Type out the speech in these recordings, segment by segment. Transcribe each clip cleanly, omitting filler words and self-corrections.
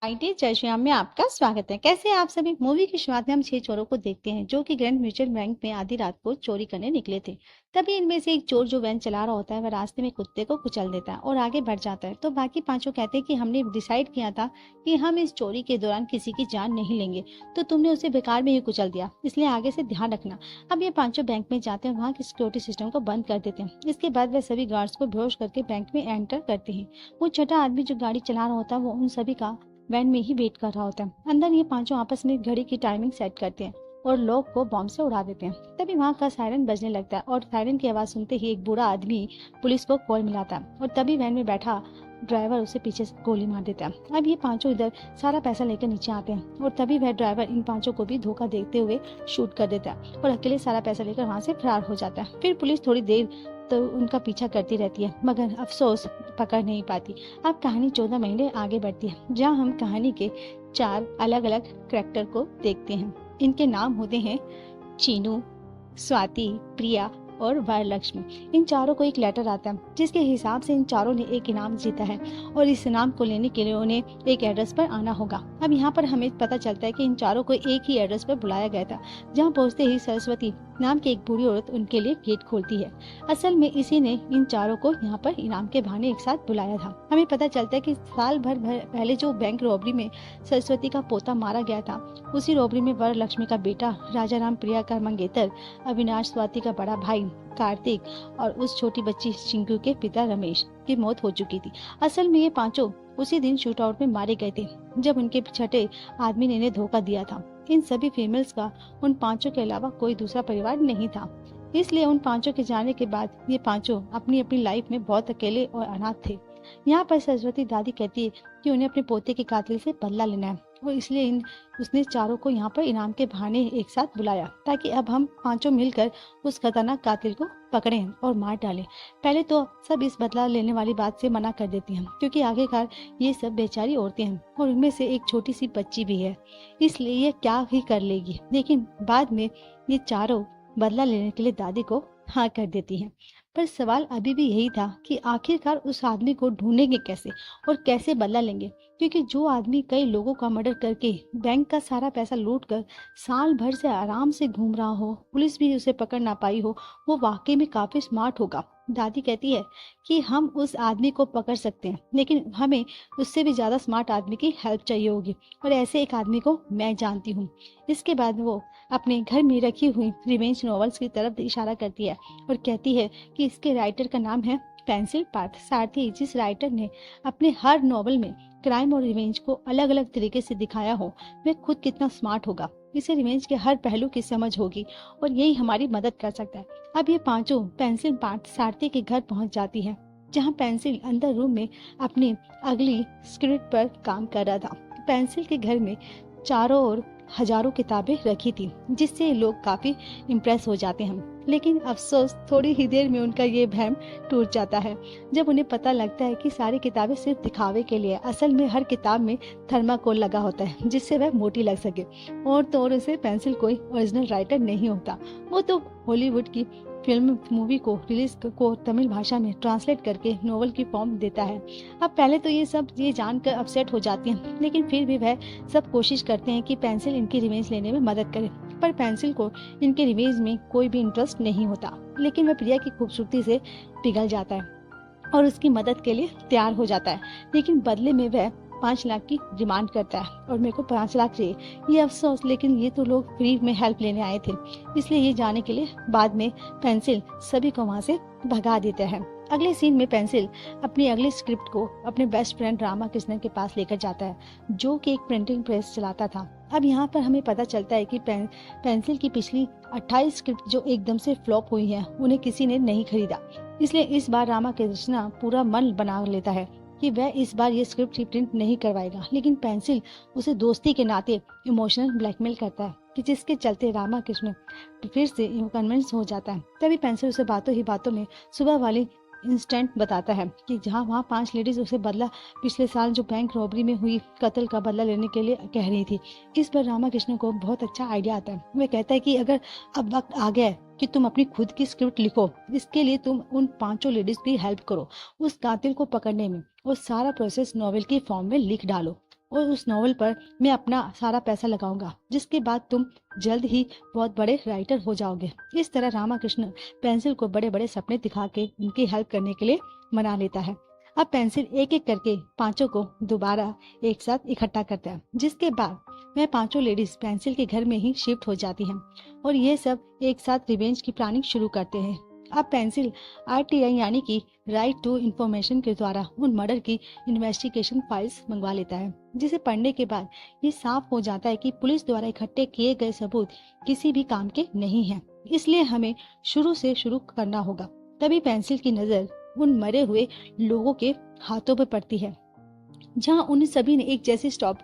IT चर्चा में आपका स्वागत है। कैसे हैं आप सभी। मूवी की शुरुआत में हम 6 चोरों को देखते हैं जो कि ग्रैंड म्यूचुअल बैंक में आधी रात को चोरी करने निकले थे। तभी इनमें से एक चोर जो वैन चला रहा होता है वह रास्ते में कुत्ते को कुचल देता है और आगे बढ़ जाता है। तो बाकी पांचों कहते हैं कि हमने डिसाइड किया था कि हम इस चोरी के दौरान किसी की जान नहीं लेंगे, तो तुमने उसे बेकार में ही कुचल दिया, इसलिए आगे से ध्यान रखना। अब ये पांचों बैंक में जाते हैं, वहाँ के सिक्योरिटी सिस्टम को बंद कर देते हैं। इसके बाद वे सभी गार्ड्स को बेहोश करके बैंक में एंटर करते हैं। वो छठा आदमी जो गाड़ी चला रहा होता है वो उन सभी का वैन में ही वेट कर रहा होता है। अंदर ये पांचों आपस में घड़ी की टाइमिंग सेट करते हैं और लोग को बॉम्ब से उड़ा देते हैं। तभी वहाँ का सायरन बजने लगता है और सायरन की आवाज सुनते ही एक बूढ़ा आदमी पुलिस को कॉल मिलाता है और तभी वैन में बैठा ड्राइवर उसे पीछे से गोली मार देता है। अब ये पांचों इधर सारा पैसा लेकर नीचे आते हैं और तभी वह ड्राइवर इन पांचों को भी धोखा देते हुए शूट कर देता है और अकेले सारा पैसा लेकर वहाँ से फरार हो जाता है। फिर पुलिस थोड़ी देर तो उनका पीछा करती रहती है मगर अफसोस पकड़ नहीं पाती। अब कहानी 14 महीने आगे बढ़ती है जहाँ हम कहानी के 4 अलग अलग कैरेक्टर को देखते हैं। इनके नाम होते हैं चीनू, स्वाति, प्रिया और वरलक्ष्मी। इन चारों को एक लेटर आता है जिसके हिसाब से इन चारों ने एक इनाम जीता है और इस इनाम को लेने के लिए उन्हें एक एड्रेस पर आना होगा। अब यहाँ पर हमें पता चलता है कि इन चारों को एक ही एड्रेस पर बुलाया गया था, जहाँ पहुँचते ही सरस्वती नाम की एक बूढ़ी औरत उनके लिए गेट खोलती है। असल में इसी ने इन चारों को यहाँ पर इनाम के बहाने एक साथ बुलाया था। हमें पता चलता है कि साल भर पहले जो बैंक रॉबरी में सरस्वती का पोता मारा गया था, उसी रॉबरी में वरलक्ष्मी का बेटा राजा राम, प्रिया का मंगेतर अविनाश, स्वाति का बड़ा भाई कार्तिक और उस छोटी बच्ची चिंकू के पिता रमेश की मौत हो चुकी थी। असल में ये पांचों उसी दिन शूट आउट में मारे गए थे जब उनके छठे आदमी ने इन्हें धोखा दिया था। इन सभी फीमेल्स का उन पांचों के अलावा कोई दूसरा परिवार नहीं था, इसलिए उन पांचों के जाने के बाद ये पांचों अपनी अपनी लाइफ में बहुत अकेले और अनाथ थे। यहाँ पर सरस्वती दादी कहती है कि उन्हें अपने पोते के कातिल से बदला लेना है और इसलिए उसने चारों को यहाँ पर इनाम के बहाने एक साथ बुलाया ताकि अब हम पांचों मिलकर उस खतरनाक कातिल को पकड़ें और मार डालें। पहले तो सब इस बदला लेने वाली बात से मना कर देती हैं क्योंकि आखिरकार ये सब बेचारी औरतें हैं और उनमें से एक छोटी सी बच्ची भी है, इसलिए ये क्या ही कर लेगी। लेकिन बाद में ये चारों बदला लेने के लिए दादी को हाँ कर देती हैं। पर सवाल अभी भी यही था कि आखिरकार उस आदमी को ढूंढेंगे कैसे और कैसे बदला लेंगे, क्योंकि जो आदमी कई लोगों का मर्डर करके बैंक का सारा पैसा लूट कर साल भर से आराम से घूम रहा हो, पुलिस भी उसे पकड़ ना पाई हो, वो वाकई में काफी स्मार्ट होगा। दादी कहती है कि हम उस आदमी को पकड़ सकते हैं लेकिन हमें उससे भी ज्यादा स्मार्ट आदमी की हेल्प चाहिए होगी और ऐसे एक आदमी को मैं जानती हूँ। इसके बाद वो अपने घर में रखी हुई रिवेंज नॉवेल्स की तरफ इशारा करती है और कहती है कि इसके राइटर का नाम है पेंसिल पार्थ। साथ ही जिस राइटर ने अपने हर नॉवल में क्राइम और रिवेंज को अलग अलग तरीके से दिखाया हो, वह खुद कितना स्मार्ट होगा, इसे रिवेंज के हर पहलू की समझ होगी और यही हमारी मदद कर सकता है। अब ये पांचों पेंसिल पार्थ सारथी के घर पहुंच जाती है जहां पेंसिल अंदर रूम में अपनी अगली स्क्रिप्ट पर काम कर रहा था। पेंसिल के घर में चारों ओर हजारों किताबें रखी थी जिससे लोग काफी इम्प्रेस हो जाते हैं। लेकिन अफसोस थोड़ी ही देर में उनका ये भ्रम टूट जाता है जब उन्हें पता लगता है कि सारी किताबें सिर्फ दिखावे के लिए। असल में हर किताब में थर्माकोल लगा होता है जिससे वह मोटी लग सके और तो और उसे पेंसिल कोई ओरिजिनल राइटर नहीं होता, वो तो हॉलीवुड की फिल्म मूवी को रिलीज को तमिल भाषा में ट्रांसलेट करके नोवेल की फॉर्म देता है। अब पहले तो ये जानकर अपसेट हो जाती हैं लेकिन फिर भी वह सब कोशिश करते हैं कि पेंसिल इनकी रिवेंज लेने में मदद करे, पर पेंसिल को इनके रिवेंज में कोई भी इंटरेस्ट नहीं होता। लेकिन वह प्रिया की खूबसूरती से पिघल जाता है और उसकी मदद के लिए तैयार हो जाता है, लेकिन बदले में वह 5 लाख की डिमांड करता है और मेरे को 5 लाख चाहिए। ये अफसोस, लेकिन ये तो लोग फ्री में हेल्प लेने आए थे, इसलिए ये जाने के लिए बाद में पेंसिल सभी को वहाँ से भगा देता है। अगले सीन में पेंसिल अपनी अगली स्क्रिप्ट को अपने बेस्ट फ्रेंड रामा कृष्णन के पास लेकर जाता है जो कि एक प्रिंटिंग प्रेस चलाता था। अब यहाँ पर हमें पता चलता है कि पेंसिल की पिछली 28 स्क्रिप्ट जो एकदम से फ्लॉप हुई है उन्हें किसी ने नहीं खरीदा, इसलिए इस बार रामा कृष्णा पूरा मन बना लेता है कि वह इस बार ये स्क्रिप्ट प्रिंट नहीं करवाएगा। लेकिन पेंसिल उसे दोस्ती के नाते इमोशनल ब्लैकमेल करता है कि जिसके चलते रामा कृष्ण फिर से कन्विंस हो जाता है। तभी पेंसिल उसे बातों ही बातों में सुबह वाली इंस्टेंट बताता है कि जहाँ वहाँ 5 लेडीज उसे बदला पिछले साल जो बैंक रॉबरी में हुई कत्ल का बदला लेने के लिए कह रही थी। इस पर रामाकृष्ण को बहुत अच्छा आइडिया आता है। वह कहता है कि अगर अब वक्त आ गया है कि तुम अपनी खुद की स्क्रिप्ट लिखो, इसके लिए तुम उन 5 लेडीज की हेल्प करो उस कातिल को पकड़ने में, और सारा प्रोसेस नॉवेल की फॉर्म में लिख डालो, और उस नॉवेल पर मैं अपना सारा पैसा लगाऊंगा, जिसके बाद तुम जल्द ही बहुत बड़े राइटर हो जाओगे। इस तरह रामाकृष्ण पेंसिल को बड़े बड़े सपने दिखा के उनकी हेल्प करने के लिए मना लेता है। अब पेंसिल एक एक करके 5 को दोबारा एक साथ इकट्ठा करता है, जिसके बाद वह 5 लेडीज पेंसिल के घर में ही शिफ्ट हो जाती हैं और ये सब एक साथ रिवेंज की प्लानिंग शुरू करते हैं। अब पेंसिल RTI यानी कि राइट टू इंफॉर्मेशन के द्वारा उन मर्डर की इन्वेस्टिगेशन फाइल्स मंगवा लेता है, जिसे पढ़ने के बाद ये साफ हो जाता है कि पुलिस द्वारा इकट्ठे किए गए सबूत किसी भी काम के नहीं हैं, इसलिए हमें शुरू से शुरू करना होगा। तभी पेंसिल की नजर उन मरे हुए लोगों के हाथों पर पड़ती है, जहां उन सभी ने एक जैसी स्टॉप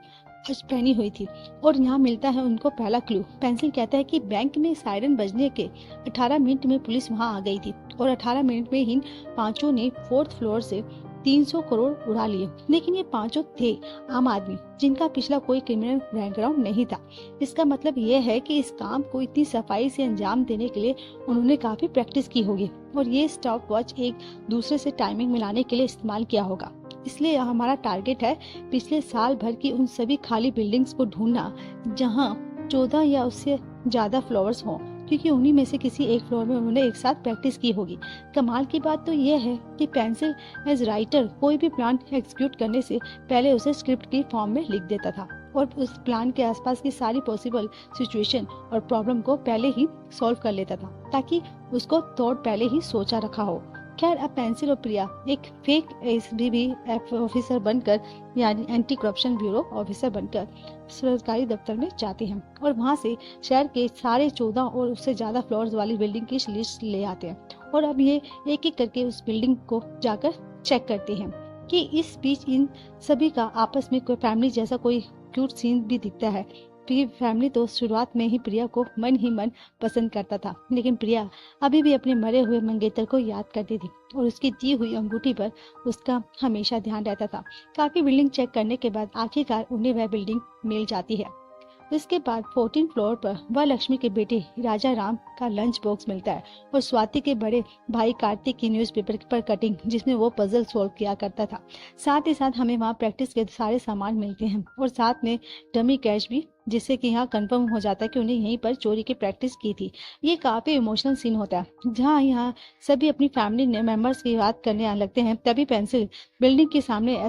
पहनी हुई थी, और यहाँ मिलता है उनको पहला क्लू। पेंसिल कहता है कि बैंक में सायरन बजने के 18 मिनट में पुलिस वहां आ गई थी और 18 मिनट में ही 5 ने 4th फ्लोर से 300 करोड़ उड़ा लिए, लेकिन ये 5 थे आम आदमी जिनका पिछला कोई क्रिमिनल बैकग्राउंड नहीं था। इसका मतलब यह है कि इस काम को इतनी सफाई से अंजाम देने के लिए उन्होंने काफी प्रैक्टिस की होगी, और ये स्टॉप वॉच एक दूसरे से टाइमिंग मिलाने के लिए इस्तेमाल किया होगा। इसलिए हमारा टारगेट है पिछले साल भर की उन सभी खाली बिल्डिंग्स को ढूंढना जहां 14 या उससे ज्यादा फ्लोर्स हों, क्योंकि उन्हीं में से किसी एक फ्लोर में उन्होंने एक साथ प्रैक्टिस की होगी। कमाल की बात तो यह है कि पेंसिल एज राइटर कोई भी प्लान एग्जीक्यूट करने से पहले उसे स्क्रिप्ट की फॉर्म में लिख देता था और उस प्लान के आसपास की सारी पॉसिबल सिचुएशन और प्रॉब्लम को पहले ही सॉल्व कर लेता था, ताकि उसको थॉट पहले ही सोचा रखा हो। खैर, अब पेंसिल और प्रिया एक फेक SBB ऑफिसर बनकर यानी एंटी करप्शन ब्यूरो ऑफिसर बनकर सरकारी दफ्तर में जाते हैं और वहां से शहर के सारे 14 और उससे ज्यादा फ्लोर्स वाली बिल्डिंग की लिस्ट ले आते हैं, और अब ये एक एक करके उस बिल्डिंग को जाकर चेक करते हैं कि इस बीच इन सभी का आपस में कोई फैमिली जैसा कोई क्यूट सीन भी दिखता है। फैमिली तो शुरुआत में ही प्रिया को मन ही मन पसंद करता था, लेकिन प्रिया अभी भी अपने मरे हुए मंगेतर को याद करती थी और उसकी दी हुई अंगूठी पर उसका हमेशा ध्यान रहता था। काफी बिल्डिंग चेक करने के बाद आखिरकार उन्हें वह बिल्डिंग मिल जाती है। इसके बाद 14 फ्लोर पर वह लक्ष्मी के बेटे राजा राम का लंच बॉक्स मिलता है और स्वाति के बड़े भाई कार्तिक की न्यूज़पेपर पर कटिंग, जिसमें वो पजल सॉल्व किया करता था। साथ ही साथ हमें वहाँ प्रैक्टिस के सारे सामान मिलते हैं और साथ में डमी कैश भी, जिससे कि यहाँ कंफर्म हो जाता है कि उन्हें यहीं पर चोरी की प्रैक्टिस की थी। ये काफी इमोशनल सीन होता है, जहाँ यहाँ सभी अपनी फैमिली मेंबर्स की बात करने लगते हैं। तभी पेंसिल बिल्डिंग के सामने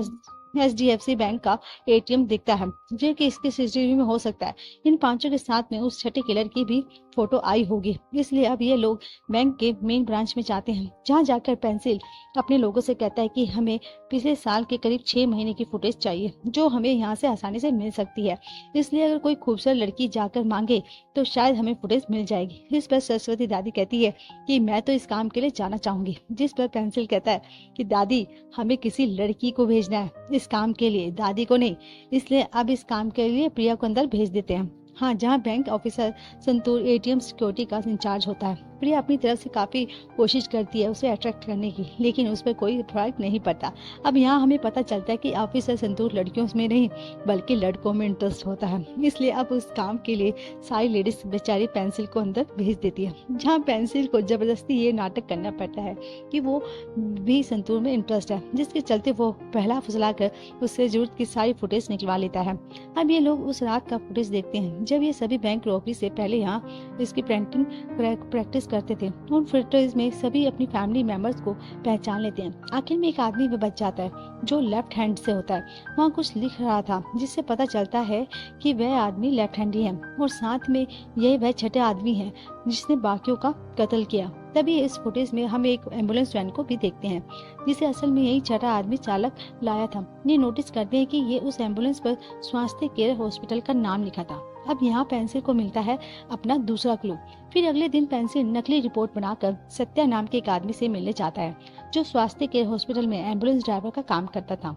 HDFC बैंक का ATM दिखता है, जो कि इसके CCTV में हो सकता है। इन 5 के साथ में उस छठे किलर की भी फोटो आई होगी, इसलिए अब ये लोग बैंक के मेन ब्रांच में जाते हैं, जहां जाकर पेंसिल अपने लोगों से कहता है कि हमें पिछले साल के करीब 6 महीने की फुटेज चाहिए, जो हमें यहाँ से आसानी से मिल सकती है। इसलिए अगर कोई खूबसूरत लड़की जाकर मांगे तो शायद हमें फुटेज मिल जाएगी। इस पर सरस्वती दादी कहती है कि मैं तो इस काम के लिए जाना चाहूंगी, जिस पर पेंसिल कहता है कि दादी, हमें किसी लड़की को भेजना है इस काम के लिए, दादी को नहीं। इसलिए अब इस काम के लिए प्रिया को अंदर भेज देते हैं, हाँ, जहाँ bank officer santoor ATM security का इंचार्ज होता है। प्रिया अपनी तरफ से काफी कोशिश करती है उसे अट्रैक्ट करने की, लेकिन उस पर कोई फर्क नहीं पड़ता। अब यहाँ हमें पता चलता है कि ऑफिसर संतूर लड़कियों में नहीं बल्कि लड़कों में इंटरेस्ट होता है। इसलिए अब उस काम के लिए सारी लेडीज बेचारी पेंसिल को अंदर भेज देती है, जहाँ पेंसिल को जबरदस्ती ये नाटक करना पड़ता है कि वो भी संतूर में इंटरेस्ट है, जिसके चलते वो पहला फुसला कर उससे जरूरत की सारी फुटेज निकलवा लेता है। अब ये लोग उस रात का फुटेज देखते हैं जब ये सभी बैंक रॉबरी से पहले यहाँ इसकी पेंटिंग प्रैक्टिस करते थे। उन फुटेज में सभी अपनी फैमिली मेंबर्स को पहचान लेते हैं। आखिर में एक आदमी भी बच जाता है जो लेफ्ट हैंड से होता है। वहाँ कुछ लिख रहा था, जिससे पता चलता है कि वह आदमी लेफ्ट हैंडी है और साथ में यही वह छठे आदमी है जिसने बाकियों का कत्ल किया। तभी इस फुटेज में हम एक एम्बुलेंस वैन को भी देखते हैं, जिसे असल में यही छठा आदमी चालक लाया था। ये नोटिस करते हैं कि ये उस एम्बुलेंस पर स्वास्थ्य केयर हॉस्पिटल का नाम लिखा था। अब यहाँ पेंसिल को मिलता है अपना दूसरा क्लू। फिर अगले दिन पेंसिल नकली रिपोर्ट बनाकर सत्या नाम के एक आदमी से मिलने जाता है, जो स्वास्थ्य केयर हॉस्पिटल में एम्बुलेंस ड्राइवर का काम करता था।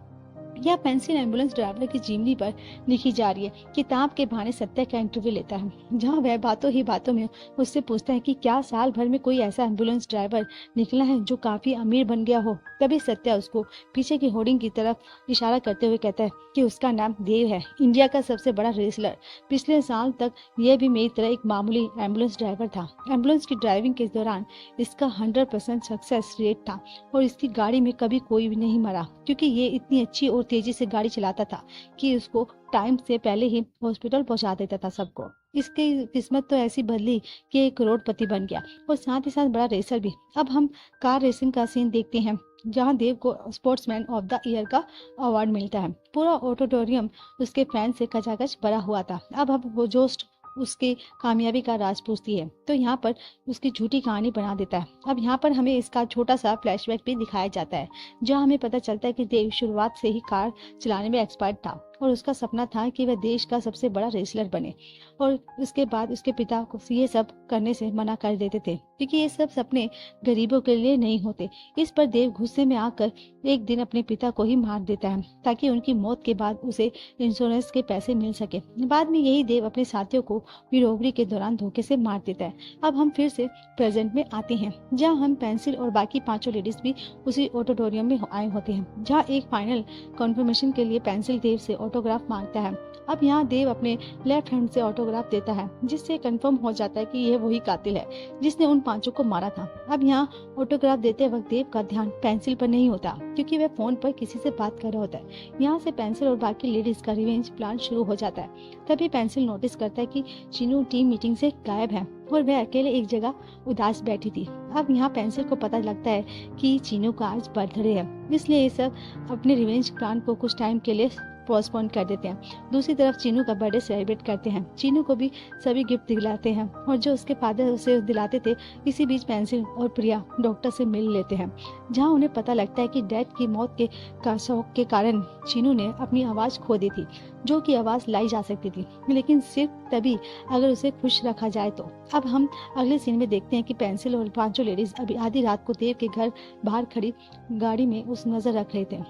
यह पेंसिल एम्बुलेंस ड्राइवर की जीवनी पर लिखी जा रही है। किताब के बहाने सत्या का इंटरव्यू लेता है, जहाँ वह बातों ही बातों में उससे पूछता है कि क्या साल भर में कोई ऐसा एम्बुलेंस ड्राइवर निकला है जो काफी अमीर बन गया हो। तभी सत्या उसको पीछे की होर्डिंग की तरफ इशारा करते हुए कहता है कि उसका नाम देव है, इंडिया का सबसे बड़ा रेसलर। पिछले साल तक यह भी मेरी तरह एक मामूली एम्बुलेंस ड्राइवर था। एम्बुलेंस की ड्राइविंग के दौरान इसका 100% सक्सेस रेट था और इसकी गाड़ी में कभी कोई भी नहीं मरा, क्योंकि ये इतनी अच्छी और तेजी से गाड़ी चलाता था कि उसको टाइम से पहले ही हॉस्पिटल पहुंचा देता था सबको। इसकी किस्मत तो ऐसी बदली कि एक करोड़पति बन गया और साथ ही साथ बड़ा रेसर भी। अब हम कार रेसिंग का सीन देखते हैं, जहां देव को स्पोर्ट्समैन ऑफ द ईयर का अवार्ड मिलता है। पूरा ऑडिटोरियम उसके फैन से खचाखच भरा हुआ था। अब वो जोश उसकी कामयाबी का राज पूछती है तो यहाँ पर उसकी झूठी कहानी बना देता है। अब यहाँ पर हमें इसका छोटा सा फ्लैशबैक भी दिखाया जाता है, जहाँ हमें पता चलता है कि देव शुरुआत से ही कार चलाने में एक्सपर्ट था और उसका सपना था कि वह देश का सबसे बड़ा रेसलर बने। और उसके बाद उसके पिता को ये सब करने से मना कर देते थे, क्योंकि ये सब सपने गरीबों के लिए नहीं होते। इस पर देव गुस्से में आकर एक दिन अपने पिता को ही मार देता है, ताकि उनकी मौत के बाद उसे इंश्योरेंस के पैसे मिल सके। बाद में यही देव अपने साथियों को रोबरी के दौरान धोखे से मार देता है। अब हम फिर से प्रेजेंट में आते हैं, जहाँ हम पेंसिल और बाकी पांचों लेडीज भी उसी ऑडिटोरियम में आए होते हैं, जहाँ एक फाइनल कन्फर्मेशन के लिए पेंसिल देव से ऑटोग्राफ मांगता है। अब यहाँ देव अपने लेफ्ट हैंड से ऑटोग्राफ देता है, जिससे कंफर्म हो जाता है कि यह वही कातिल है जिसने उन पांचों को मारा था। अब यहाँ ऑटोग्राफ देते वक्त देव का ध्यान पेंसिल पर नहीं होता, क्योंकि वह फोन पर किसी से बात कर रहा होता है। यहाँ से पेंसिल और बाकी लेडीज का रिवेंज प्लान शुरू हो जाता है। तभी पेंसिल नोटिस करता है कि चीनू टीम मीटिंग से गायब है और वह अकेले एक जगह उदास बैठी थी। अब यहाँ पेंसिल को पता लगता है कि चीनू का आज बर्थडे है, इसलिए ये सब अपने रिवेंज प्लान को कुछ टाइम के लिए पोस्टपोन कर देते हैं। दूसरी तरफ चीनू का बर्थडे सेलिब्रेट करते हैं। चीनू को भी सभी गिफ्ट दिलाते हैं और जो उसके फादर उसे दिलाते थे। इसी बीच पेंसिल और प्रिया डॉक्टर से मिल लेते हैं, जहां उन्हें पता लगता है कि डैड की मौत के शौक के कारण चीनू ने अपनी आवाज खो दी थी, जो कि आवाज लाई जा सकती थी, लेकिन सिर्फ तभी अगर उसे खुश रखा जाए तो। अब हम अगले सीन में देखते हैं कि पेंसिल और पांचों लेडीज अभी आधी रात को देव के घर बाहर खड़ी गाड़ी में उस नजर रख रहे थे।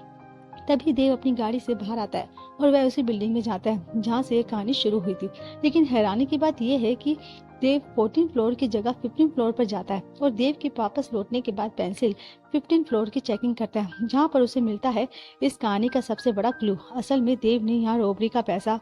तभी देव अपनी गाड़ी से बाहर आता है और वह उसी बिल्डिंग में जाता है जहाँ से ये कहानी शुरू हुई थी। लेकिन हैरानी की बात यह है कि देव 14 फ्लोर की जगह 15 फ्लोर पर जाता है और देव के वापस लौटने के बाद पेंसिल 15 फ्लोर की चेकिंग करता है, जहाँ पर उसे मिलता है इस कहानी का सबसे बड़ा क्लू। असल में देव ने यहाँ रोबरी का पैसा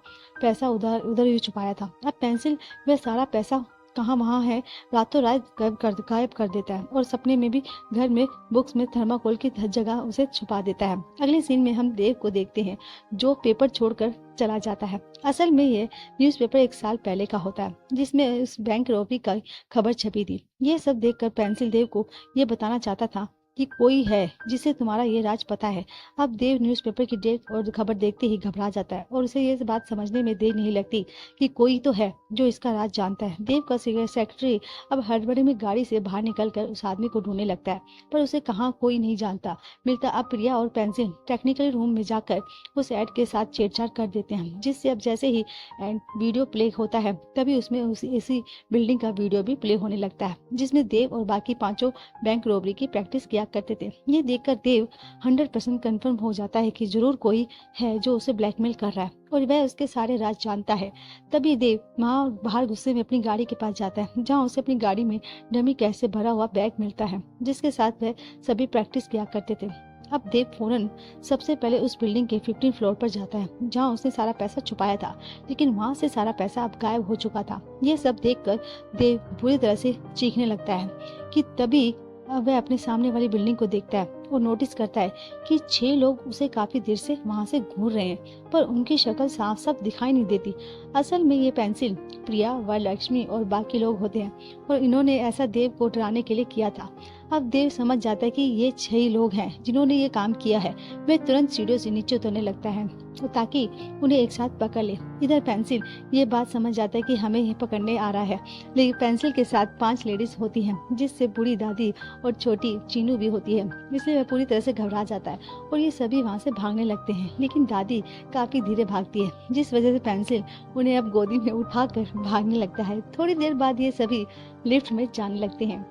उधर ही छुपाया था। अब पेंसिल वह सारा पैसा कहाँ वहाँ है रातों रात गायब कर देता है और सपने में भी घर में बुक्स में थर्माकोल की जगह उसे छुपा देता है। अगले सीन में हम देव को देखते हैं, जो पेपर छोड़कर चला जाता है। असल में ये न्यूज़पेपर 1 साल पहले का होता है, जिसमें उस बैंक रॉबरी का खबर छपी थी। ये सब देखकर पेंसिल देव को ये बताना चाहता था कि कोई है जिसे तुम्हारा ये राज पता है। अब देव न्यूज़पेपर की डेट और खबर देखते ही घबरा जाता है और उसे ये बात समझने में देर नहीं लगती कि कोई तो है जो इसका राज जानता है। देव का सेक्रेटरी अब हड़बड़ी में गाड़ी से बाहर निकलकर उस आदमी को ढूंढने लगता है, पर उसे कहाँ कोई नहीं जानता मिलता। अब प्रिया और पेंसिल टेक्निकल रूम में जाकर उस एड के साथ छेड़छाड़ कर देते हैं, जिससे अब जैसे ही वीडियो प्ले होता है तभी उसमें इसी बिल्डिंग का वीडियो भी प्ले होने लगता है, जिसमें देव और बाकी पांचों बैंक रॉबरी की प्रैक्टिस किया करते थे। ये देखकर देव 100% कंफर्म हो जाता है कि जरूर कोई है जो उसे ब्लैकमेल कर रहा है और वह उसके सारे राज जानता है। तभी देव वहाँ बाहर गुस्से में अपनी गाड़ी के पास जाता है, जहाँ उसे अपनी गाड़ी में डमी कैश से भरा हुआ बैग मिलता है, जिसके साथ वह सभी प्रैक्टिस किया करते थे। अब देव फौरन सबसे पहले उस बिल्डिंग के 15 फ्लोर पर जाता है, जहाँ उसने सारा पैसा छुपाया था, लेकिन वहाँ से सारा पैसा अब गायब हो चुका था। ये सब देखकर देव बुरी तरह से चीखने लगता है कि तभी अब वह अपने सामने वाली बिल्डिंग को देखता है और नोटिस करता है कि 6 लोग उसे काफी देर से वहां से घूर रहे हैं, पर उनकी शक्ल साफ साफ दिखाई नहीं देती। असल में ये पेंसिल, प्रिया, वरलक्ष्मी और बाकी लोग होते हैं और इन्होंने ऐसा देव को डराने के लिए किया था। अब देव समझ जाता है कि ये 6 लोग हैं जिन्होंने ये काम किया है। वह तुरंत सीढ़ियों से नीचे उतरने लगता है ताकि उन्हें एक साथ पकड़ ले। इधर पेंसिल ये बात समझ जाता है कि हमें ये पकड़ने आ रहा है, लेकिन पेंसिल के साथ 5 लेडीज होती हैं, जिससे बूढ़ी दादी और छोटी चीनू भी होती है, इसलिए वह पूरी तरह से घबरा जाता है और ये सभी वहाँ से भागने लगते हैं। लेकिन दादी काफी धीरे भागती है, जिस वजह से पेंसिल उन्हें अब गोदी में उठाकर भागने लगता है। थोड़ी देर बाद ये सभी लिफ्ट में जाने लगते हैं।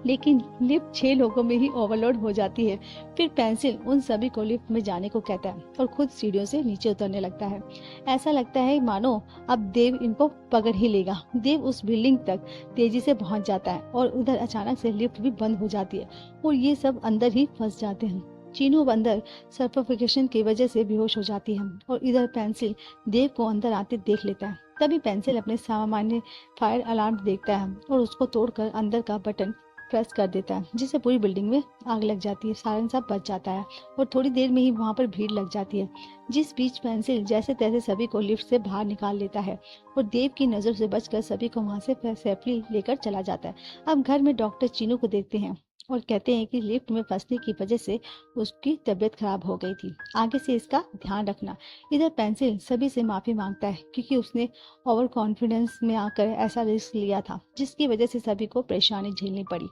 लेकिन लिफ्ट 6 लोगों में ही ओवरलोड हो जाती है। फिर पेंसिल उन सभी को लिफ्ट में जाने को कहता है और खुद सीढ़ियों से नीचे उतरने लगता है। ऐसा लगता है मानो अब देव इनको पकड़ ही लेगा। देव उस बिल्डिंग तक तेजी से पहुंच जाता है और उधर अचानक से लिफ्ट भी बंद हो जाती है और ये सब अंदर ही फंस जाते हैं। चीनू अब अंदर सफोकेशन की वजह से बेहोश हो जाती है और इधर पेंसिल देव को अंदर आते देख लेता है। तभी पेंसिल अपने सामान्य फायर अलार्म देखता है और उसको तोड़कर अंदर का बटन प्रेस कर देता है, जिससे पूरी बिल्डिंग में आग लग जाती है। सायरन सब बच जाता है और थोड़ी देर में ही वहां पर भीड़ लग जाती है, जिस बीच पेंसिल जैसे तैसे सभी को लिफ्ट से बाहर निकाल लेता है और देव की नजर से बचकर सभी को वहां से सेफली लेकर चला जाता है। अब घर में डॉक्टर चीनू को देखते हैं और कहते हैं कि लिफ्ट में फंसने की वजह से उसकी तबीयत खराब हो गई थी, आगे से इसका ध्यान रखना। इधर पेंसिल सभी से माफी मांगता है क्योंकि उसने ओवर कॉन्फिडेंस में आकर ऐसा रिस्क लिया था, जिसकी वजह से सभी को परेशानी झेलनी पड़ी।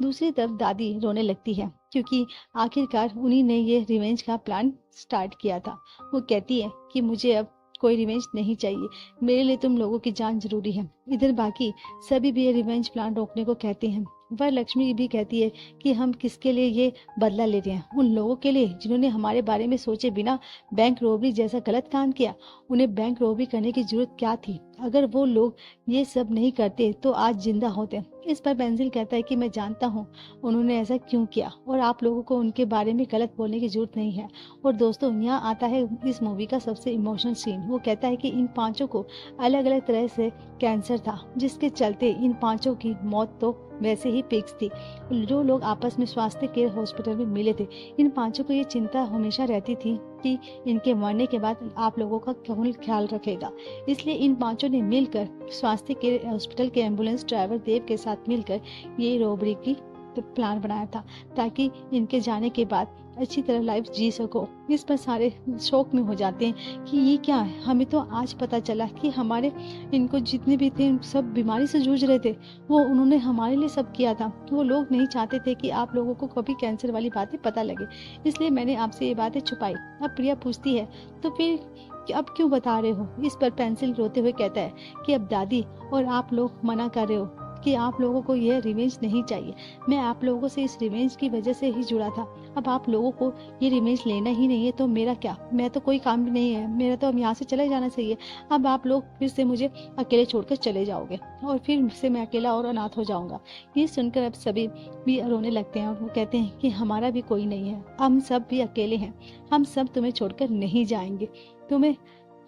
दूसरी तरफ दादी रोने लगती है क्योंकि आखिरकार उन्हीं ने ये रिवेंज का प्लान स्टार्ट किया था। वो कहती है कि मुझे अब कोई रिवेंज नहीं चाहिए, मेरे लिए तुम लोगों की जान जरूरी है। इधर बाकी सभी भी ये रिवेंज प्लान रोकने को कहते हैं। वह लक्ष्मी भी कहती है कि हम किसके लिए ये बदला ले रहे हैं, उन लोगों के लिए जिन्होंने हमारे बारे में सोचे बिना बैंक रोबरी जैसा गलत काम किया। उन्हें बैंक रोबरी करने की जरूरत क्या थी? अगर वो लोग ये सब नहीं करते तो आज जिंदा होते। इस पर पेंसिल कहता है कि मैं जानता हूँ उन्होंने ऐसा क्यों किया और आप लोगों को उनके बारे में गलत बोलने की जरूरत नहीं है। और दोस्तों, यहाँ आता है इस मूवी का सबसे इमोशनल सीन। वो कहता है कि इन पांचों को अलग अलग तरह से कैंसर था, जिसके चलते इन पांचों की मौत तो वैसे ही फिक्स थी। जो लोग आपस में स्वास्थ्य केयर हॉस्पिटल में मिले थे, इन पांचों को ये चिंता हमेशा रहती थी कि इनके मरने के बाद आप लोगों का कौन ख्याल रखेगा। इसलिए इन पांचों ने मिलकर स्वास्थ्य केयर हॉस्पिटल के एम्बुलेंस ड्राइवर देव के साथ मिलकर ये रॉबरी की प्लान बनाया था, ताकि इनके जाने के बाद अच्छी तरह लाइफ जी सको। इस पर सारे शौक में हो जाते हैं कि ये क्या है, हमें तो आज पता चला कि हमारे इनको जितने भी थे सब बीमारी से जूझ रहे थे, वो उन्होंने हमारे लिए सब किया था। वो लोग नहीं चाहते थे कि आप लोगों को कभी कैंसर वाली बातें पता लगे, इसलिए मैंने आपसे ये बातें छुपाई। अब प्रिया पूछती है तो फिर अब क्यों बता रहे हो? इस पर पेंसिल रोते हुए कहता है कि अब दादी और आप लोग मना कर रहे हो कि आप लोगों को यह रिवेंज नहीं चाहिए। मैं आप लोगों से इस रिवेंज की वजह से ही जुड़ा था। अब आप लोगों को ये रिवेंज लेना ही नहीं है तो मेरा क्या, मैं तो कोई काम भी नहीं है, मेरा तो अब यहाँ से चले जाना चाहिए। अब आप लोग फिर से मुझे अकेले छोड़कर चले जाओगे और फिर से मैं अकेला और अनाथ हो जाऊंगा। ये सुनकर अब सभी भी रोने लगते हैं और वो कहते हैं कि हमारा भी कोई नहीं है, हम सब भी अकेले हैं, हम सब तुम्हें छोड़कर नहीं जाएंगे।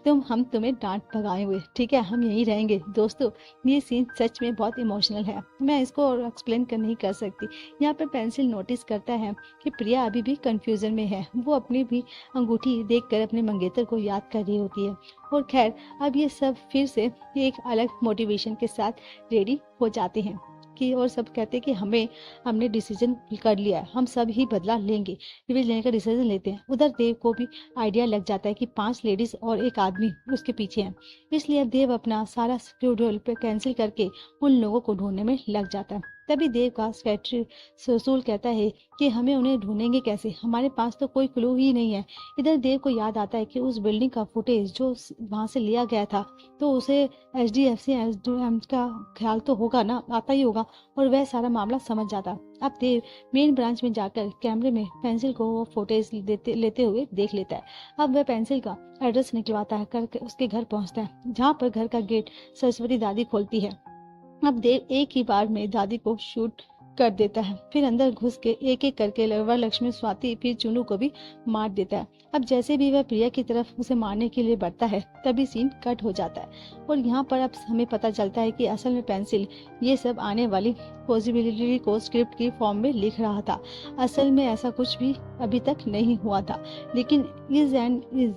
हम तुम्हें डांट भगाए हुए, ठीक है, हम यहीं रहेंगे। दोस्तों, ये सीन सच में बहुत इमोशनल है, मैं इसको और एक्सप्लेन कर नहीं कर सकती। यहाँ पर पेंसिल नोटिस करता है कि प्रिया अभी भी कंफ्यूजन में है। वो अपनी भी अंगूठी देखकर अपने मंगेतर को याद कर रही होती है। और खैर, अब ये सब फिर से एक अलग मोटिवेशन के साथ रेडी हो जाते हैं कि और सब कहते हैं कि हमने डिसीजन कर लिया है, हम सब ही बदला लेंगे, रिवेंज लेने का डिसीजन लेते हैं। उधर देव को भी आइडिया लग जाता है कि 5 लेडीज और एक आदमी उसके पीछे हैं, इसलिए अब देव अपना सारा शेड्यूल पे कैंसिल करके उन लोगों को ढूंढने में लग जाता है। तभी देव का सेक्रेटरी ससूल कहता है कि हमें उन्हें ढूंढेंगे कैसे, हमारे पास तो कोई क्लू ही नहीं है। इधर देव को याद आता है कि उस बिल्डिंग का फुटेज जो वहां से लिया गया था, तो उसे HDFC का ख्याल तो होगा ना, आता ही होगा, और वह सारा मामला समझ जाता। अब देव मेन ब्रांच में जाकर कैमरे में पेंसिल को वो फुटेज लेते हुए देख लेता है। अब वह पेंसिल का एड्रेस निकलवाता है, करके उसके घर पहुंचता है, जहाँ पर घर का गेट सरस्वती दादी खोलती है। अब देव एक ही बार में दादी को शूट कर देता है, फिर अंदर घुस के एक एक करके वरलक्ष्मी, स्वाति, फिर चुनू को भी मार देता है। अब जैसे भी वह प्रिया की तरफ उसे मारने के लिए बढ़ता है, तभी सीन कट हो जाता है और यहाँ पर अब हमें पता चलता है कि असल में पेंसिल ये सब आने वाली पॉसिबिलिटी को स्क्रिप्ट की फॉर्म में लिख रहा था। असल में ऐसा कुछ भी अभी तक नहीं हुआ था, लेकिन इज एंड इज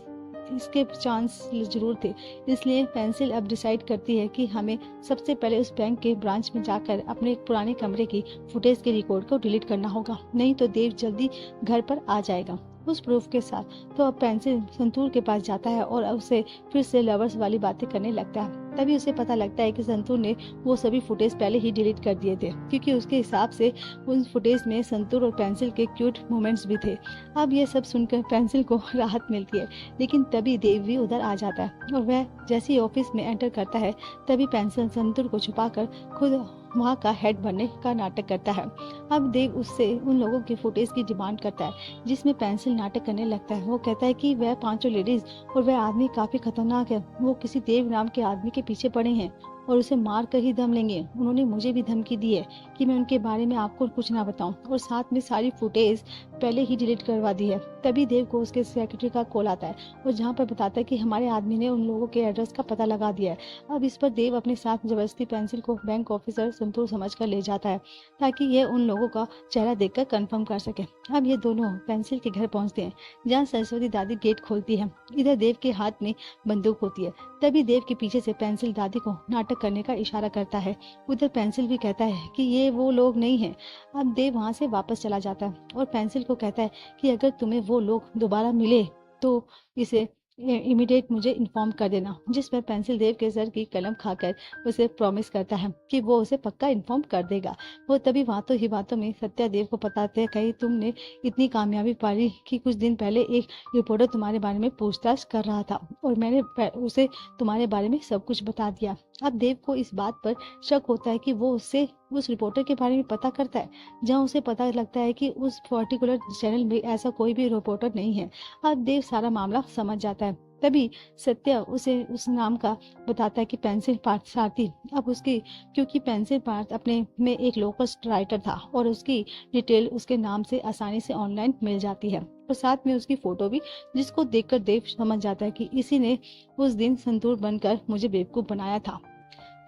इसके चांस जरूर थे। इसलिए पेंसिल अब डिसाइड करती है कि हमें सबसे पहले उस बैंक के ब्रांच में जाकर अपने एक पुराने कमरे की फुटेज के रिकॉर्ड को डिलीट करना होगा, नहीं तो देव जल्दी घर पर आ जाएगा उस प्रूफ के साथ। तो अब पेंसिल संतूर के पास जाता है और उसे फिर से लवर्स वाली बातें करने लगता है। तभी उसे पता लगता है कि संतूर ने वो सभी फुटेज पहले ही डिलीट कर दिए थे, क्योंकि उसके हिसाब से उन फुटेज में संतूर और पेंसिल के क्यूट मोमेंट्स भी थे। अब ये सब सुनकर पेंसिल को राहत मिलती है, लेकिन तभी देव भी उधर आ जाता है और वह जैसे ही ऑफिस में एंटर करता है, तभी पेंसिल संतूर को छुपाकर खुद वहाँ का हेड बनने का नाटक करता है। अब देव उससे उन लोगों की फुटेज की डिमांड करता है जिसमें पेंसिल नाटक करने लगता है। वो कहता है कि वह पांचों लेडीज और वह आदमी काफी खतरनाक है, वो किसी देव नाम के आदमी के पीछे पड़े हैं और उसे मार कर ही दम लेंगे। उन्होंने मुझे भी धमकी दी है कि मैं उनके बारे में आपको कुछ ना बताऊं, और साथ में सारी फुटेज पहले ही डिलीट करवा दी है। तभी देव को उसके सेक्रेटरी का कॉल आता है और जहाँ पर बताता है कि हमारे आदमी ने उन लोगों के एड्रेस का पता लगा दिया है। अब इस पर देव अपने साथ जबरदस्ती पेंसिल को बैंक ऑफिसर संतूर समझकर ले जाता है ताकि ये उन लोगों का चेहरा देखकर कंफर्म कर सके। अब ये दोनों पेंसिल के घर पहुंचते हैं जहाँ सरस्वती दादी गेट खोलती है। इधर देव के हाथ में बंदूक होती है। तभी देव के पीछे से पेंसिल दादी को नाटक करने का इशारा करता है। उधर पेंसिल भी कहता है कि ये वो लोग नहीं है। अब देव वहां से वापस चला जाता है और पेंसिल को कहता है कि अगर तुम्हें वो लोग दोबारा मिले तो इसे इमीडिएट मुझे इन्फॉर्म कर देना। जिस पर पेंसिल देव के सर की कलम खाकर उसे प्रॉमिस करता है कि वो उसे पक्का इन्फॉर्म कर देगा। वो तभी बातों ही बातों में सत्या देव को बताते हैं कहीं तुमने इतनी कामयाबी पाई कि कुछ दिन पहले एक रिपोर्टर तुम्हारे बारे में पूछताछ कर रहा था और मैंने उसे तुम्हारे बारे में सब कुछ बता दिया। अब देव को इस बात पर शक होता है कि वो उससे उस रिपोर्टर के बारे में पता करता है जहां उसे पता लगता है कि उस पर्टिकुलर चैनल में ऐसा कोई भी रिपोर्टर नहीं है। अब देव सारा मामला समझ जाता है। तभी सत्य उसे उस नाम का बताता है कि पेंसिल पार्थ सारथी। अब उसकी क्योंकि पेंसिल पार्थ अपने में एक लोकल राइटर था और उसकी डिटेल उसके नाम से आसानी से ऑनलाइन मिल जाती है और साथ में उसकी फोटो भी, जिसको देखकर देव समझ जाता है कि इसी ने उस दिन संतूर बनकर मुझे बेवकूफ बनाया था।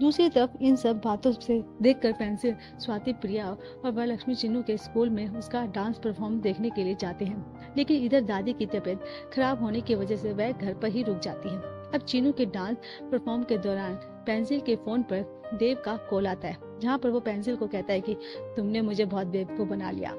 दूसरी तरफ इन सब बातों से देखकर पेंसिल स्वाति प्रिया और वरलक्ष्मी चिन्नू के स्कूल में उसका डांस परफॉर्म देखने के लिए जाते हैं। लेकिन इधर दादी की तबीयत खराब होने की वजह से वह घर पर ही रुक जाती है। अब चिन्नू के डांस परफॉर्म के दौरान पेंसिल के फोन पर देव का कॉल आता है जहाँ पर वो पेंसिल को कहता है कि तुमने मुझे बहुत बेवकूफ बना लिया,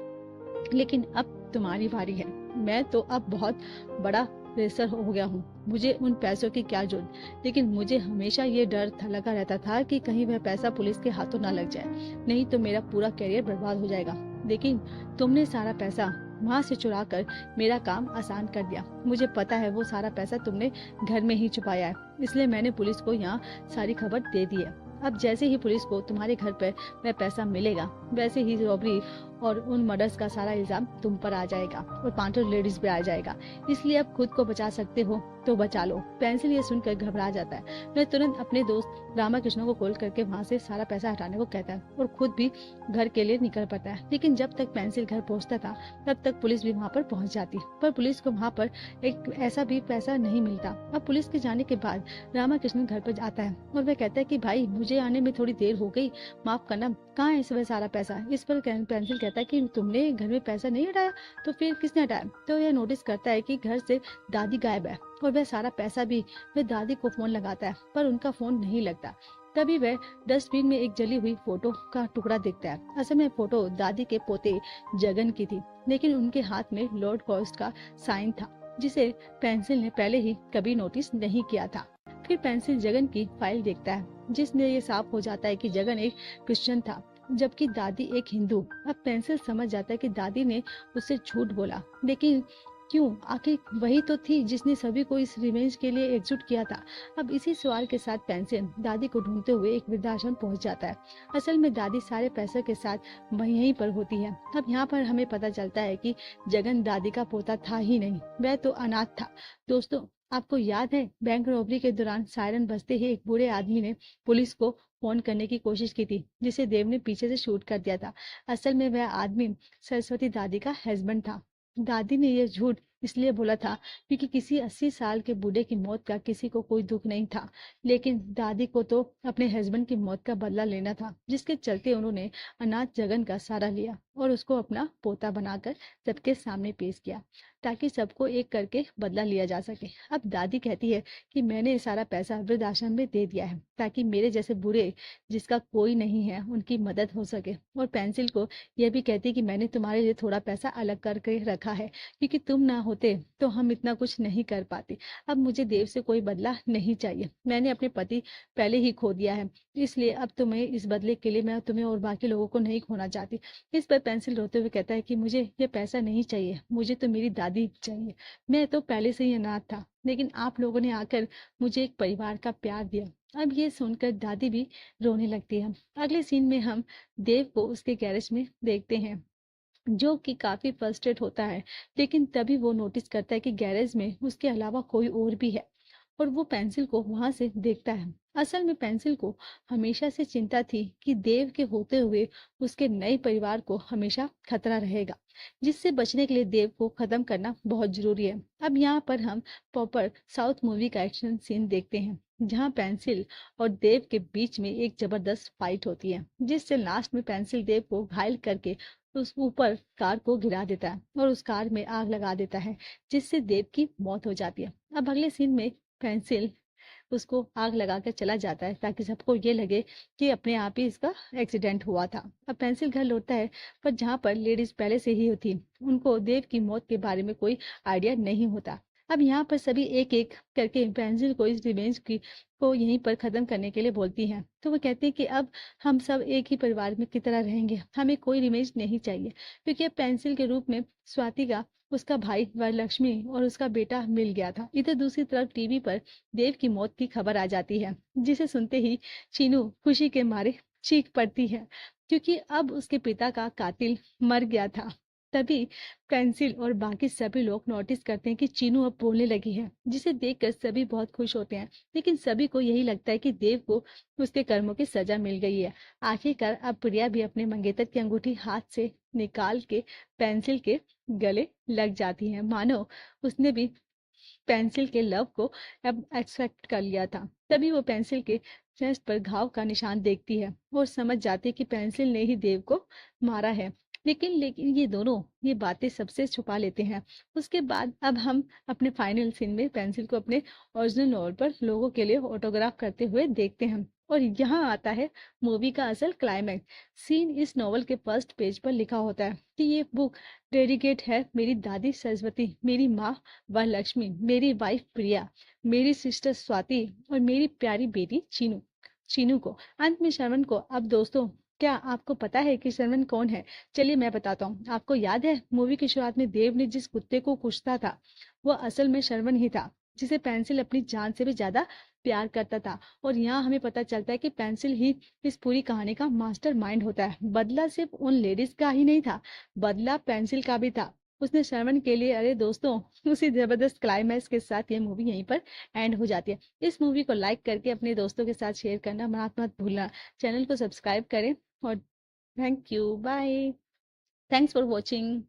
लेकिन अब तुम्हारी बारी है। मैं तो अब बहुत बड़ा रेसर हो गया हूँ, मुझे उन पैसों की क्या जरूरत। लेकिन मुझे हमेशा ये डर लगा रहता था कि कहीं वह पैसा पुलिस के हाथों ना लग जाए, नहीं तो मेरा पूरा करियर बर्बाद हो जाएगा। लेकिन तुमने सारा पैसा वहाँ से चुरा कर मेरा काम आसान कर दिया। मुझे पता है वो सारा पैसा तुमने घर में ही छुपाया है, इसलिए मैंने पुलिस को यहाँ सारी खबर दे दी है। अब जैसे ही पुलिस को तुम्हारे घर पर वह पैसा मिलेगा वैसे ही रॉबरी और उन मर्डर्स का सारा इल्जाम तुम पर आ जाएगा और पांचों लेडीज पे आ जाएगा। इसलिए अब खुद को बचा सकते हो तो बचा लो। पेंसिल ये सुनकर घबरा जाता है। वह तुरंत अपने दोस्त रामाकृष्ण को कॉल करके वहाँ से सारा पैसा हटाने को कहता है और खुद भी घर के लिए निकल पड़ता है। लेकिन जब तक पेंसिल घर पहुँचता था तब तक पुलिस भी वहाँ पर पहुँच जाती, पर पुलिस को वहाँ पर एक ऐसा भी पैसा नहीं मिलता। अब पुलिस के जाने के बाद रामाकृष्ण घर पर आता है और वह कहता है कि भाई मुझे आने में थोड़ी देर हो गई, माफ करना, कहाँ है इस वह सारा पैसा। इस पर पेंसिल कहता है कि तुमने घर में पैसा नहीं हटाया, तो फिर किसने हटाया। तो यह नोटिस करता है कि घर से दादी गायब है और वह सारा पैसा भी वह दादी को फोन लगाता है पर उनका फोन नहीं लगता। तभी वह डस्टबिन में एक जली हुई फोटो का टुकड़ा देखता है। असल में फोटो दादी के पोते जगन की थी, लेकिन उनके हाथ में लॉर्ड कॉस्ट का साइन था जिसे पेंसिल ने पहले ही कभी नोटिस नहीं किया था। फिर पेंसिल जगन की फाइल देखता है जिसमें ये साफ हो जाता है कि जगन एक क्रिश्चियन था जबकि दादी एक हिंदू। अब पेंसिल समझ जाता है कि दादी ने उससे झूठ बोला, लेकिन क्यों, आखिर वही तो थी जिसने सभी को इस रिवेंज के लिए एकजुट किया था। अब इसी सवाल के साथ पेंसिल दादी को ढूंढते हुए एक वृद्धाश्रम पहुंच जाता है। असल में दादी सारे पैसे के साथ वहीं पर होती है। अब यहाँ पर हमें पता चलता है कि जगन दादी का पोता था ही नहीं, वह तो अनाथ था। दोस्तों, आपको याद है बैंक रॉबरी के दौरान सायरन बजते ही एक बूढ़े आदमी ने पुलिस को फोन करने की कोशिश की थी जिसे देव ने पीछे से शूट कर दिया था। असल में वह आदमी सरस्वती दादी का हस्बैंड था। दादी ने यह झूठ इसलिए बोला था क्योंकि किसी 80 साल के बूढ़े की मौत का किसी को कोई दुख नहीं था, लेकिन दादी को तो अपने हस्बैंड की मौत का बदला लेना था, जिसके चलते उन्होंने अनाथ जगन का सहारा लिया और उसको अपना पोता बनाकर सबके सामने पेश किया ताकि सबको एक करके बदला लिया जा सके। अब दादी कहती है कि मैंने सारा पैसा वृद्धाश्रम में दे दिया है ताकि मेरे जैसे बूढ़े जिसका कोई नहीं है उनकी मदद हो सके। और पेंसिल को यह भी कहती कि मैंने तुम्हारे लिए थोड़ा पैसा अलग करके रखा है क्योंकि तुम ना होते तो हम इतना कुछ नहीं कर पाते। अब मुझे देव से कोई बदला नहीं चाहिए, मैंने अपने पति पहले ही खो दिया है, इसलिए अब तुम्हें इस बदले के लिए मैं तुम्हें और बाकी लोगों को नहीं खोना चाहती। इस पर पेंसिल रोते हुए कहता है कि मुझे ये पैसा नहीं चाहिए, मुझे तो मेरी दादी चाहिए। मैं तो पहले से ही अनाथ था, लेकिन आप लोगों ने आकर मुझे एक परिवार का प्यार दिया अब ये सुनकर दादी भी रोने लगती है। अगले सीन में हम देव को उसके गैरेज में देखते हैं, जो कि काफी फ्रस्ट्रेट होता है। लेकिन तभी वो नोटिस करता है कि गैरेज में उसके अलावा कोई और भी है, और वो पेंसिल को वहां से देखता है। असल में पेंसिल को हमेशा से चिंता थी कि देव के होते हुए उसके नए परिवार को हमेशा खतरा रहेगा, जिससे बचने के लिए देव को खत्म करना बहुत जरूरी है। अब यहाँ पर हम प्रॉपर साउथ मूवी का एक्शन सीन देखते हैं, जहाँ पेंसिल और देव के बीच में एक जबरदस्त फाइट होती है, जिससे लास्ट में पेंसिल देव को घायल करके उस ऊपर कार को गिरा देता है और उस कार में आग लगा देता है, जिससे देव की मौत हो जाती है। अब अगले सीन में पेंसिल उसको आग लगाकर चला जाता है, ताकि सबको ये लगे कि अपने आप ही इसका एक्सीडेंट हुआ था। अब पेंसिल घर लौटता है, पर जहाँ पर लेडीज पहले से ही थी, उनको देव की मौत के बारे में कोई आइडिया नहीं होता। अब यहाँ पर सभी एक एक करके पेंसिल को इस रिवेंज की को यहीं पर खत्म करने के लिए बोलती हैं। तो वो कहते हैं कि अब हम सब एक ही परिवार में की तरह रहेंगे, हमें कोई रिवेंज नहीं चाहिए, क्योंकि अब पेंसिल के रूप में स्वाति का उसका भाई वरलक्ष्मी और उसका बेटा मिल गया था। इधर दूसरी तरफ टीवी पर देव की मौत की खबर आ जाती है, जिसे सुनते ही चीनू खुशी के मारे चीख पड़ती है, क्योंकि अब उसके पिता का कातिल मर गया था। तभी पेंसिल और बाकी सभी लोग नोटिस करते हैं कि चीनू अब बोलने लगी है, जिसे देखकर सभी बहुत खुश होते हैं। लेकिन सभी को यही लगता है कि देव को उसके कर्मों की सजा मिल गई है। आखिरकार अब प्रिया भी अपने मंगेतर की अंगूठी हाथ से निकाल के पेंसिल के गले लग जाती है, मानो उसने भी पेंसिल के लव को अब एक्सेप्ट कर लिया था। तभी वो पेंसिल के चेस्ट पर घाव का निशान देखती है और समझ जाती है कि पेंसिल ने ही देव को मारा है। लेकिन ये दोनों ये बातें सबसे छुपा लेते हैं। उसके बाद अब हम अपने फाइनल सीन में पेंसिल को अपने ओरिजिनल नोट पर लोगों के लिए ऑटोग्राफ करते हुए देखते हैं। और यहाँ आता है मूवी का असल क्लाइमैक्स सीन। इस नॉवल के फर्स्ट पेज पर लिखा होता है कि ये बुक डेडिकेट है मेरी दादी सरस्वती, मेरी माँ वरलक्ष्मी, मेरी वाइफ प्रिया, मेरी सिस्टर स्वाति और मेरी प्यारी बेटी चीनू चीनू को। अंत में श्रवण को। अब दोस्तों, क्या आपको पता है कि श्रवण कौन है? चलिए मैं बताता हूँ। आपको याद है मूवी की शुरुआत में देव ने जिस कुत्ते को पूछता था, वो असल में श्रवण ही था, जिसे पेंसिल अपनी जान से भी ज्यादा प्यार करता था। और यहाँ हमें पता चलता है कि पेंसिल ही इस पूरी कहानी का मास्टर माइंड होता है। बदला सिर्फ उन लेडीज का ही नहीं था, बदला पेंसिल का भी था। उसने श्रवण के लिए, अरे दोस्तों, उसी जबरदस्त क्लाइमैक्स के साथ ये मूवी यहीं पर एंड हो जाती है। इस मूवी को लाइक करके अपने दोस्तों के साथ शेयर करना मत भूलना। चैनल को सब्सक्राइब करें और thank you, bye, thanks for watching.